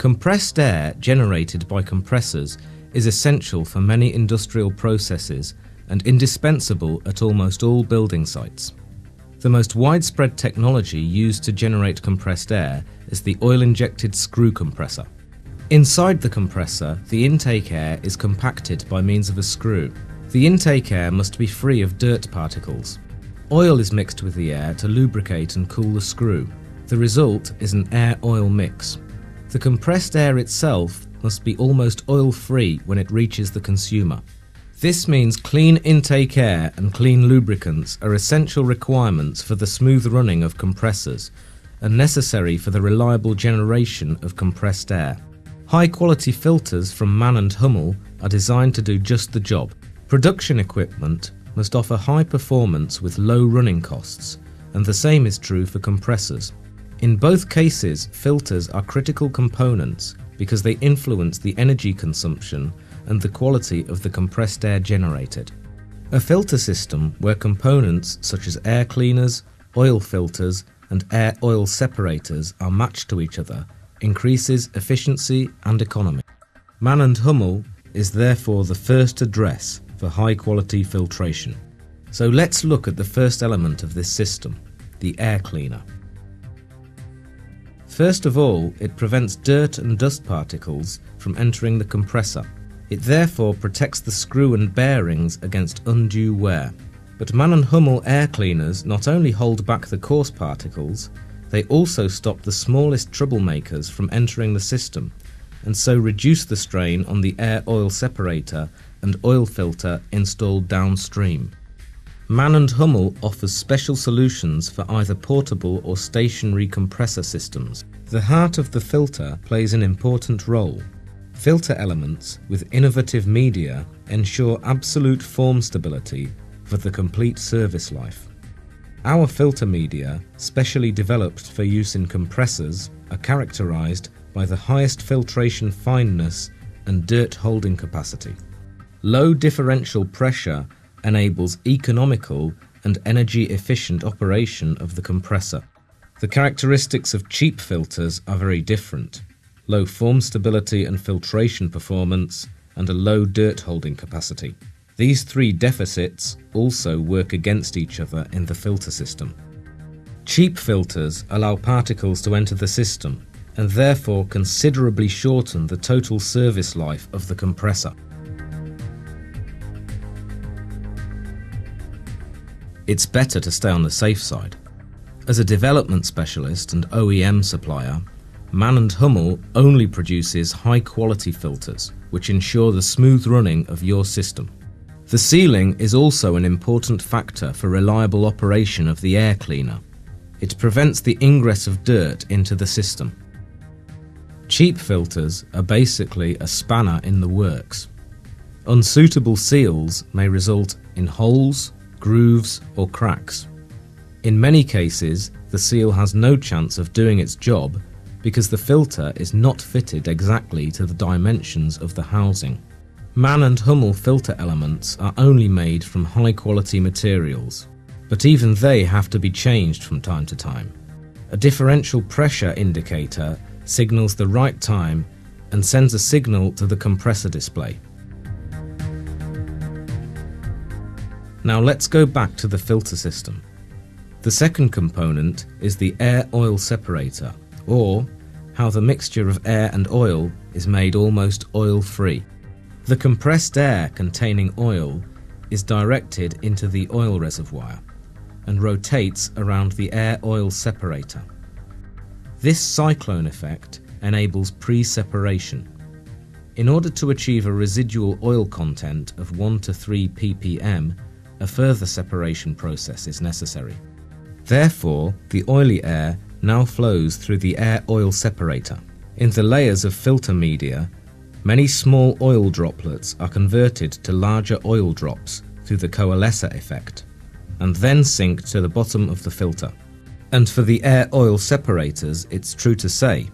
Compressed air generated by compressors is essential for many industrial processes and indispensable at almost all building sites. The most widespread technology used to generate compressed air is the oil-injected screw compressor. Inside the compressor, the intake air is compacted by means of a screw. The intake air must be free of dirt particles. Oil is mixed with the air to lubricate and cool the screw. The result is an air-oil mix. The compressed air itself must be almost oil-free when it reaches the consumer. This means clean intake air and clean lubricants are essential requirements for the smooth running of compressors and necessary for the reliable generation of compressed air. High-quality filters from Mann & Hummel are designed to do just the job. Production equipment must offer high performance with low running costs, and the same is true for compressors. In both cases, filters are critical components because they influence the energy consumption and the quality of the compressed air generated. A filter system where components such as air cleaners, oil filters, and air-oil separators are matched to each other increases efficiency and economy. Mann & Hummel is therefore the first address for high-quality filtration. So let's look at the first element of this system, the air cleaner. First of all, it prevents dirt and dust particles from entering the compressor. It therefore protects the screw and bearings against undue wear. But Mann & Hummel air cleaners not only hold back the coarse particles, they also stop the smallest troublemakers from entering the system, and so reduce the strain on the air-oil separator and oil filter installed downstream. Mann & Hummel offers special solutions for either portable or stationary compressor systems. The heart of the filter plays an important role. Filter elements with innovative media ensure absolute form stability for the complete service life. Our filter media, specially developed for use in compressors, are characterized by the highest filtration fineness and dirt holding capacity. Low differential pressure enables economical and energy-efficient operation of the compressor. The characteristics of cheap filters are very different: low form stability and filtration performance, and a low dirt holding capacity. These three deficits also work against each other in the filter system. Cheap filters allow particles to enter the system and therefore considerably shorten the total service life of the compressor. It's better to stay on the safe side. As a development specialist and OEM supplier, Mann & Hummel only produces high-quality filters which ensure the smooth running of your system. The sealing is also an important factor for reliable operation of the air cleaner. It prevents the ingress of dirt into the system. Cheap filters are basically a spanner in the works. Unsuitable seals may result in holes, grooves, or cracks. In many cases, the seal has no chance of doing its job because the filter is not fitted exactly to the dimensions of the housing. Mann & Hummel filter elements are only made from high-quality materials, but even they have to be changed from time to time. A differential pressure indicator signals the right time and sends a signal to the compressor display. Now let's go back to the filter system. The second component is the air-oil separator, or how the mixture of air and oil is made almost oil-free. The compressed air containing oil is directed into the oil reservoir and rotates around the air-oil separator. This cyclone effect enables pre-separation. In order to achieve a residual oil content of 1 to 3 ppm, a further separation process is necessary. Therefore, the oily air now flows through the air-oil separator. In the layers of filter media, many small oil droplets are converted to larger oil drops through the coalescer effect, and then sink to the bottom of the filter. And for the air-oil separators, it's true to say,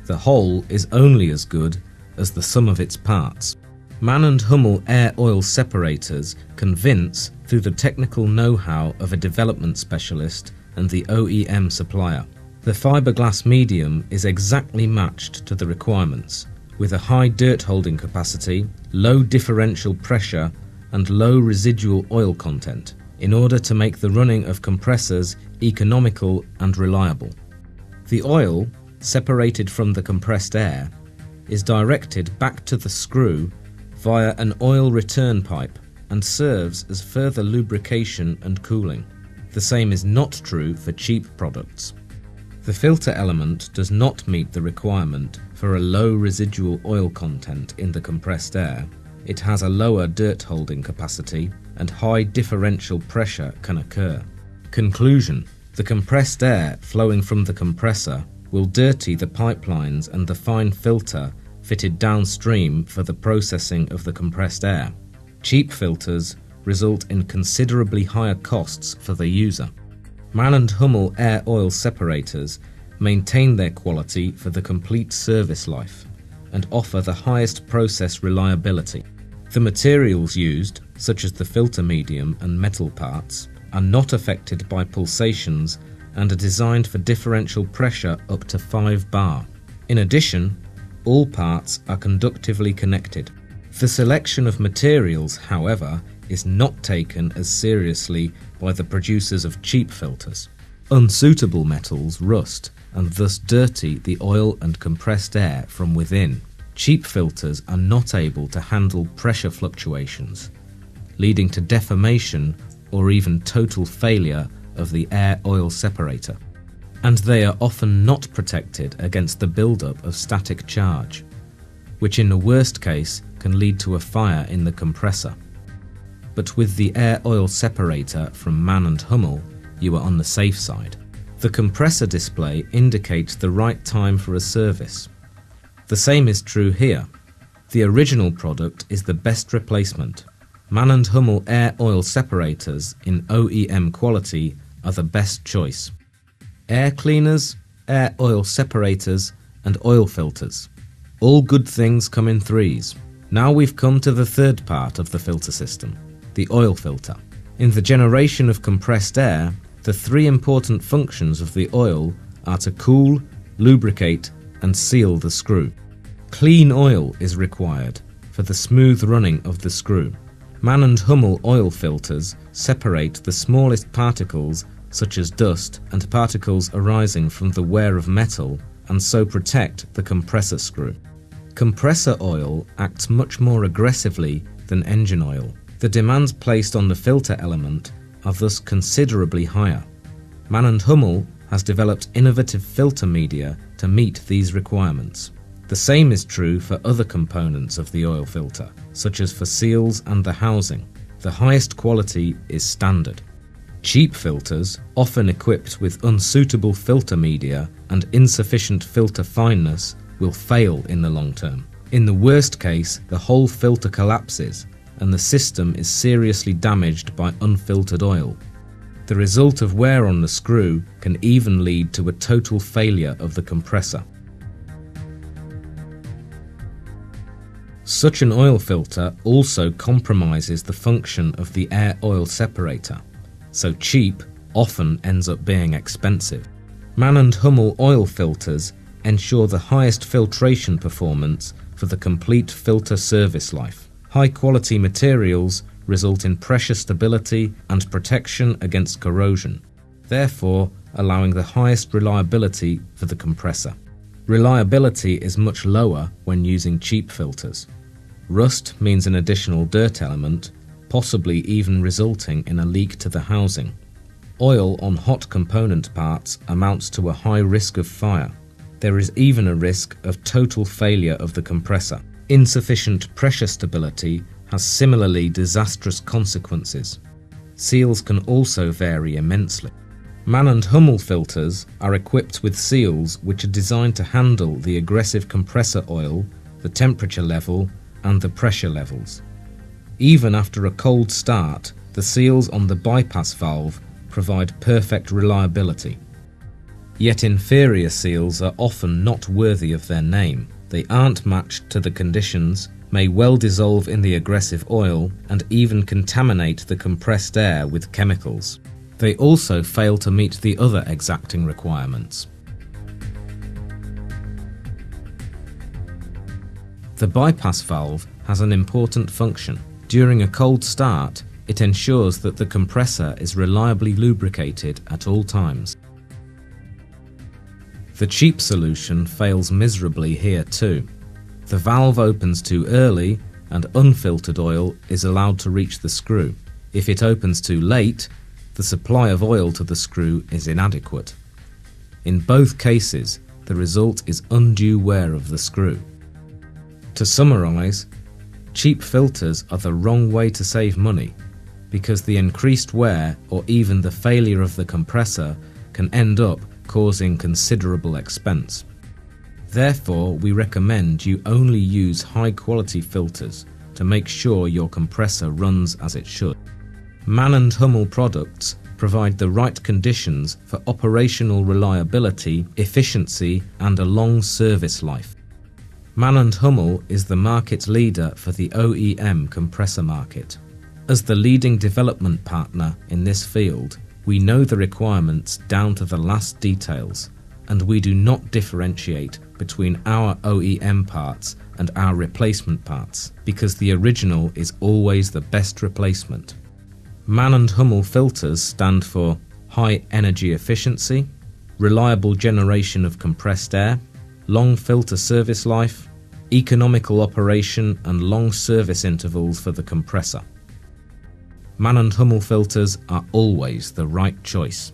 the whole is only as good as the sum of its parts. Mann & Hummel air-oil separators convince through the technical know-how of a development specialist and the OEM supplier. The fiberglass medium is exactly matched to the requirements, with a high dirt holding capacity, low differential pressure and low residual oil content, in order to make the running of compressors economical and reliable. The oil, separated from the compressed air, is directed back to the screw via an oil return pipe and serves as further lubrication and cooling. The same is not true for cheap products. The filter element does not meet the requirement for a low residual oil content in the compressed air. It has a lower dirt holding capacity and high differential pressure can occur. Conclusion: the compressed air flowing from the compressor will dirty the pipelines and the fine filter fitted downstream for the processing of the compressed air. Cheap filters result in considerably higher costs for the user. Mann and Hummel air oil separators maintain their quality for the complete service life and offer the highest process reliability. The materials used, such as the filter medium and metal parts, are not affected by pulsations and are designed for differential pressure up to 5 bar. In addition, all parts are conductively connected. The selection of materials, however, is not taken as seriously by the producers of cheap filters. Unsuitable metals rust and thus dirty the oil and compressed air from within. Cheap filters are not able to handle pressure fluctuations, leading to deformation or even total failure of the air-oil separator. And they are often not protected against the buildup of static charge, which in the worst case can lead to a fire in the compressor. But with the air-oil separator from Mann and Hummel, you are on the safe side. The compressor display indicates the right time for a service. The same is true here. The original product is the best replacement. Mann and Hummel air-oil separators in OEM quality are the best choice. Air cleaners, air-oil separators and oil filters. All good things come in threes. Now we've come to the third part of the filter system, the oil filter. In the generation of compressed air, the three important functions of the oil are to cool, lubricate and seal the screw. Clean oil is required for the smooth running of the screw. Mann and Hummel oil filters separate the smallest particles such as dust and particles arising from the wear of metal and so protect the compressor screw. Compressor oil acts much more aggressively than engine oil. The demands placed on the filter element are thus considerably higher. Mann and Hummel has developed innovative filter media to meet these requirements. The same is true for other components of the oil filter, such as for seals and the housing. The highest quality is standard. Cheap filters, often equipped with unsuitable filter media and insufficient filter fineness, will fail in the long term. In the worst case, the whole filter collapses and the system is seriously damaged by unfiltered oil. The result of wear on the screw can even lead to a total failure of the compressor. Such an oil filter also compromises the function of the air-oil separator, so cheap often ends up being expensive. Mann and Hummel oil filters ensure the highest filtration performance for the complete filter service life. High-quality materials result in pressure stability and protection against corrosion, therefore allowing the highest reliability for the compressor. Reliability is much lower when using cheap filters. Rust means an additional dirt element, possibly even resulting in a leak to the housing. Oil on hot component parts amounts to a high risk of fire. There is even a risk of total failure of the compressor. Insufficient pressure stability has similarly disastrous consequences. Seals can also vary immensely. Mann and Hummel filters are equipped with seals which are designed to handle the aggressive compressor oil, the temperature level, and the pressure levels. Even after a cold start, the seals on the bypass valve provide perfect reliability. Yet inferior seals are often not worthy of their name. They aren't matched to the conditions, may well dissolve in the aggressive oil, and even contaminate the compressed air with chemicals. They also fail to meet the other exacting requirements. The bypass valve has an important function. During a cold start, it ensures that the compressor is reliably lubricated at all times. The cheap solution fails miserably here too. The valve opens too early and unfiltered oil is allowed to reach the screw. If it opens too late, the supply of oil to the screw is inadequate. In both cases, the result is undue wear of the screw. To summarize, cheap filters are the wrong way to save money because the increased wear or even the failure of the compressor can end up causing considerable expense. Therefore, we recommend you only use high-quality filters to make sure your compressor runs as it should. Mann & Hummel products provide the right conditions for operational reliability, efficiency, and a long service life. Mann & Hummel is the market leader for the OEM compressor market. As the leading development partner in this field, we know the requirements down to the last details, and we do not differentiate between our OEM parts and our replacement parts, because the original is always the best replacement. Mann & Hummel filters stand for high energy efficiency, reliable generation of compressed air, long filter service life, economical operation and long service intervals for the compressor. Mann & Hummel filters are always the right choice.